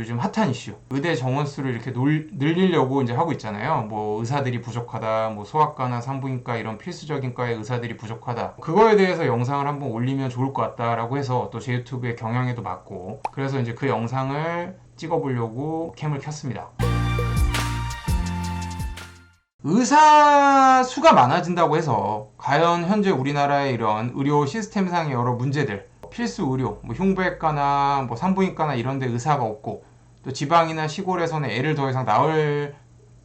요즘 핫한 이슈. 의대 정원 수를 이렇게 늘리려고 이제 하고 있잖아요. 뭐 의사들이 부족하다, 뭐 소아과나 산부인과 이런 필수적인 과의 의사들이 부족하다. 그거에 대해서 영상을 한번 올리면 좋을 것 같다라고 해서 또 제 유튜브의 경향에도 맞고, 그래서 이제 그 영상을 찍어보려고 캠을 켰습니다. 의사 수가 많아진다고 해서 과연 현재 우리나라의 이런 의료 시스템상의 여러 문제들, 필수 의료, 뭐 흉부외과나 뭐 산부인과나 이런 데 의사가 없고, 또 지방이나 시골에서는 애를 더 이상 낳을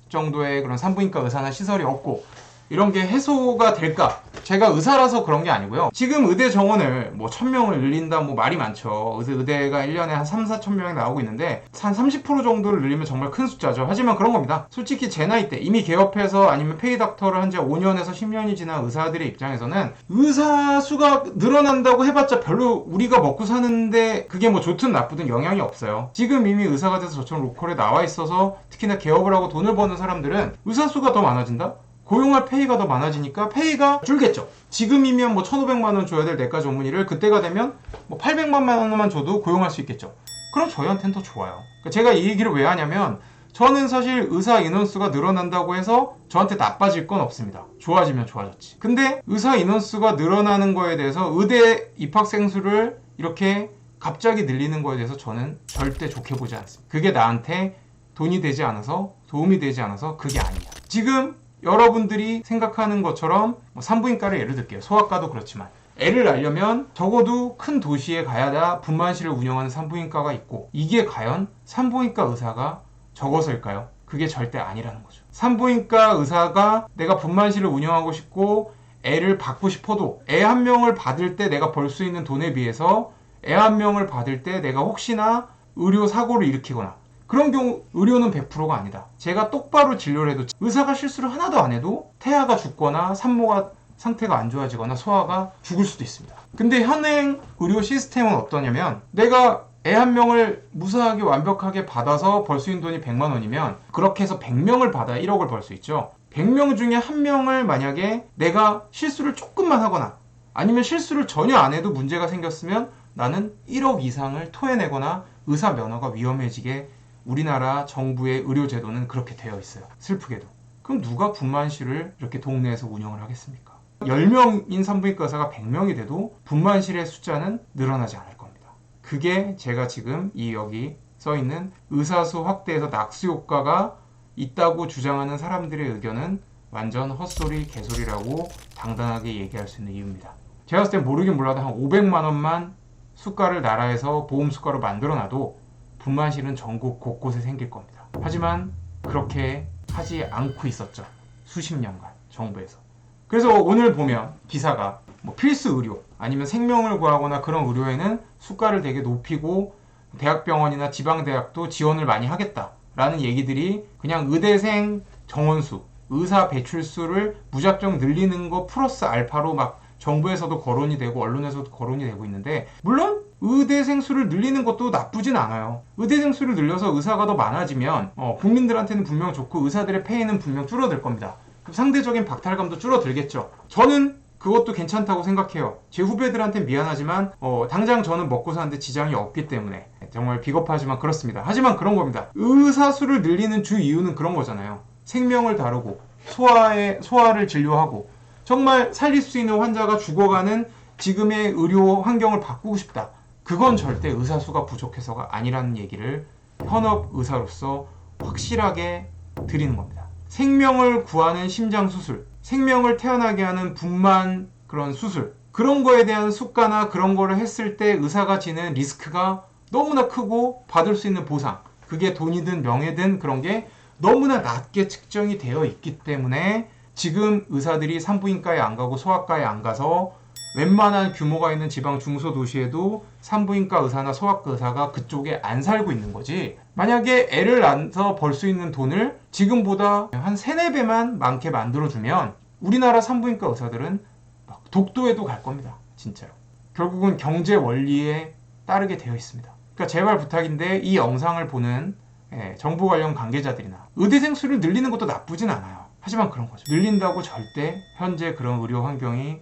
정도의 그런 산부인과 의사나 시설이 없고, 이런 게 해소가 될까? 제가 의사라서 그런 게 아니고요. 지금 의대 정원을 뭐 1000명을 늘린다, 뭐 말이 많죠. 의대가 1년에 한 3, 4천 명이 나오고 있는데 한 30% 정도를 늘리면 정말 큰 숫자죠. 하지만 그런 겁니다. 솔직히 제 나이 때 이미 개업해서 아니면 페이닥터를 한 지 5년에서 10년이 지난 의사들의 입장에서는 의사 수가 늘어난다고 해봤자 별로 우리가 먹고 사는데 그게 뭐 좋든 나쁘든 영향이 없어요. 지금 이미 의사가 돼서 저처럼 로컬에 나와 있어서 특히나 개업을 하고 돈을 버는 사람들은 의사 수가 더 많아진다? 고용할 페이가 더 많아지니까 페이가 줄겠죠. 지금이면 뭐 1,500만원 줘야 될 내과 전문의를 그때가 되면 뭐 800만 원만 줘도 고용할 수 있겠죠. 그럼 저희한테는 더 좋아요. 그러니까 제가 이 얘기를 왜 하냐면, 저는 사실 의사 인원수가 늘어난다고 해서 저한테 나빠질 건 없습니다. 좋아지면 좋아졌지. 근데 의사 인원수가 늘어나는 거에 대해서 의대 입학생 수를 이렇게 갑자기 늘리는 거에 대해서 저는 절대 좋게 보지 않습니다. 그게 나한테 돈이 되지 않아서, 도움이 되지 않아서 그게 아니야. 지금 여러분들이 생각하는 것처럼 뭐 산부인과를 예를 들게요. 소아과도 그렇지만 애를 낳으려면 적어도 큰 도시에 가야 분만실을 운영하는 산부인과가 있고, 이게 과연 산부인과 의사가 적어서일까요? 그게 절대 아니라는 거죠. 산부인과 의사가 내가 분만실을 운영하고 싶고 애를 받고 싶어도 애 한 명을 받을 때 내가 벌 수 있는 돈에 비해서 애 한 명을 받을 때 내가 혹시나 의료 사고를 일으키거나, 그런 경우 의료는 100%가 아니다. 제가 똑바로 진료를 해도 의사가 실수를 하나도 안 해도 태아가 죽거나 산모가 상태가 안 좋아지거나 소아가 죽을 수도 있습니다. 근데 현행 의료 시스템은 어떠냐면, 내가 애 한 명을 무사하게 완벽하게 받아서 벌 수 있는 돈이 100만 원이면 그렇게 해서 100명을 받아야 1억을 벌 수 있죠. 100명 중에 한 명을 만약에 내가 실수를 조금만 하거나 아니면 실수를 전혀 안 해도 문제가 생겼으면 나는 1억 이상을 토해내거나 의사 면허가 위험해지게 우리나라 정부의 의료제도는 그렇게 되어 있어요. 슬프게도. 그럼 누가 분만실을 이렇게 동네에서 운영을 하겠습니까? 10명인 산부인과 의사가 100명이 돼도 분만실의 숫자는 늘어나지 않을 겁니다. 그게 제가 지금 여기 써있는 의사수 확대에서 낙수 효과가 있다고 주장하는 사람들의 의견은 완전 헛소리, 개소리라고 당당하게 얘기할 수 있는 이유입니다. 제가 봤을 땐 모르긴 몰라도 한 500만 원만 수가를 나라에서 보험 수가로 만들어놔도 분만실은 전국 곳곳에 생길 겁니다. 하지만 그렇게 하지 않고 있었죠. 수십 년간 정부에서. 그래서 오늘 보면 기사가 뭐 필수 의료 아니면 생명을 구하거나 그런 의료에는 수가를 되게 높이고 대학병원이나 지방대학도 지원을 많이 하겠다라는 얘기들이 그냥 의대생 정원수, 의사 배출수를 무작정 늘리는 거 플러스 알파로 막 정부에서도 거론이 되고 언론에서도 거론이 되고 있는데, 물론 의대생 수를 늘리는 것도 나쁘진 않아요. 의대생 수를 늘려서 의사가 더 많아지면 국민들한테는 분명 좋고 의사들의 페이는 분명 줄어들 겁니다. 상대적인 박탈감도 줄어들겠죠. 저는 그것도 괜찮다고 생각해요. 제 후배들한테 미안하지만 당장 저는 먹고 사는데 지장이 없기 때문에 정말 비겁하지만 그렇습니다. 하지만 그런 겁니다. 의사 수를 늘리는 주 이유는 그런 거잖아요. 생명을 다루고 소아를 진료하고 정말 살릴 수 있는 환자가 죽어가는 지금의 의료 환경을 바꾸고 싶다. 그건 절대 의사 수가 부족해서가 아니라는 얘기를 현업 의사로서 확실하게 드리는 겁니다. 생명을 구하는 심장 수술, 생명을 태어나게 하는 분만 그런 수술, 그런 거에 대한 수가나 그런 거를 했을 때 의사가 지는 리스크가 너무나 크고 받을 수 있는 보상, 그게 돈이든 명예든 그런 게 너무나 낮게 측정이 되어 있기 때문에 지금 의사들이 산부인과에 안 가고 소아과에 안 가서 웬만한 규모가 있는 지방 중소도시에도 산부인과 의사나 소아과 의사가 그쪽에 안 살고 있는 거지. 만약에 애를 낳아서 벌 수 있는 돈을 지금보다 한 3, 4배만 많게 만들어주면 우리나라 산부인과 의사들은 막 독도에도 갈 겁니다. 진짜로. 결국은 경제 원리에 따르게 되어 있습니다. 그러니까 제발 부탁인데 이 영상을 보는 정부 관련 관계자들이나 의대생 수를 늘리는 것도 나쁘진 않아요. 하지만 그런 거죠. 늘린다고 절대 현재 그런 의료 환경이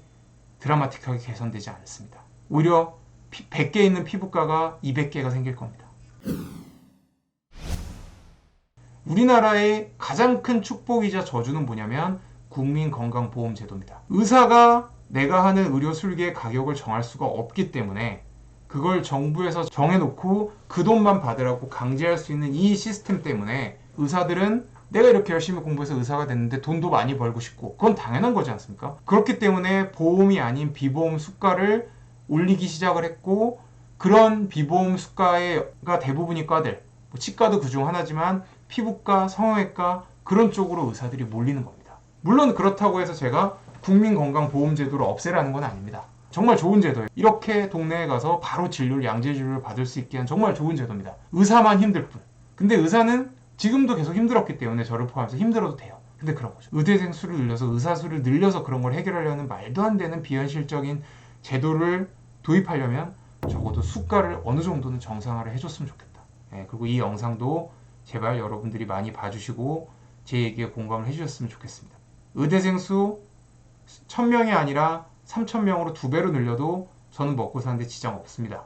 드라마틱하게 개선되지 않습니다. 오히려 100개 있는 피부과가 200개가 생길 겁니다. 우리나라의 가장 큰 축복이자 저주는 뭐냐면 국민건강보험제도입니다. 의사가 내가 하는 의료 술기의 가격을 정할 수가 없기 때문에 그걸 정부에서 정해놓고 그 돈만 받으라고 강제할 수 있는 이 시스템 때문에 의사들은 내가 이렇게 열심히 공부해서 의사가 됐는데 돈도 많이 벌고 싶고 그건 당연한 거지 않습니까? 그렇기 때문에 보험이 아닌 비보험 수가를 올리기 시작을 했고 그런 비보험 수가가 대부분이 과들 뭐 치과도 그중 하나지만 피부과, 성형외과 그런 쪽으로 의사들이 몰리는 겁니다. 물론 그렇다고 해서 제가 국민건강보험제도를 없애라는 건 아닙니다. 정말 좋은 제도예요. 이렇게 동네에 가서 바로 진료를 양질 진료를 받을 수 있게 한 정말 좋은 제도입니다. 의사만 힘들 뿐. 근데 의사는 지금도 계속 힘들었기 때문에 저를 포함해서 힘들어도 돼요. 근데 그런 거죠. 의대생 수를 늘려서 의사 수를 늘려서 그런 걸 해결하려는 말도 안 되는 비현실적인 제도를 도입하려면 적어도 수가를 어느 정도는 정상화를 해줬으면 좋겠다. 그리고 이 영상도 제발 여러분들이 많이 봐주시고 제 얘기에 공감을 해주셨으면 좋겠습니다. 의대생 수 1000명이 아니라 3000명으로 2배로 늘려도 저는 먹고 사는데 지장 없습니다.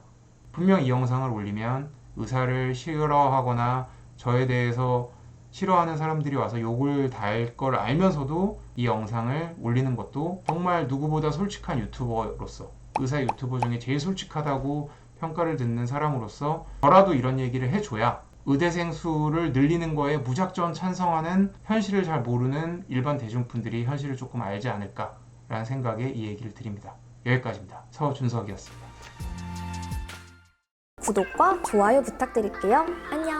분명 이 영상을 올리면 의사를 싫어하거나 저에 대해서 싫어하는 사람들이 와서 욕을 달 걸 알면서도 이 영상을 올리는 것도 정말 누구보다 솔직한 유튜버로서 의사 유튜버 중에 제일 솔직하다고 평가를 듣는 사람으로서 저라도 이런 얘기를 해줘야 의대생 수를 늘리는 거에 무작정 찬성하는 현실을 잘 모르는 일반 대중분들이 현실을 조금 알지 않을까라는 생각에 이 얘기를 드립니다. 여기까지입니다. 서준석이었습니다. 구독과 좋아요 부탁드릴게요. 안녕!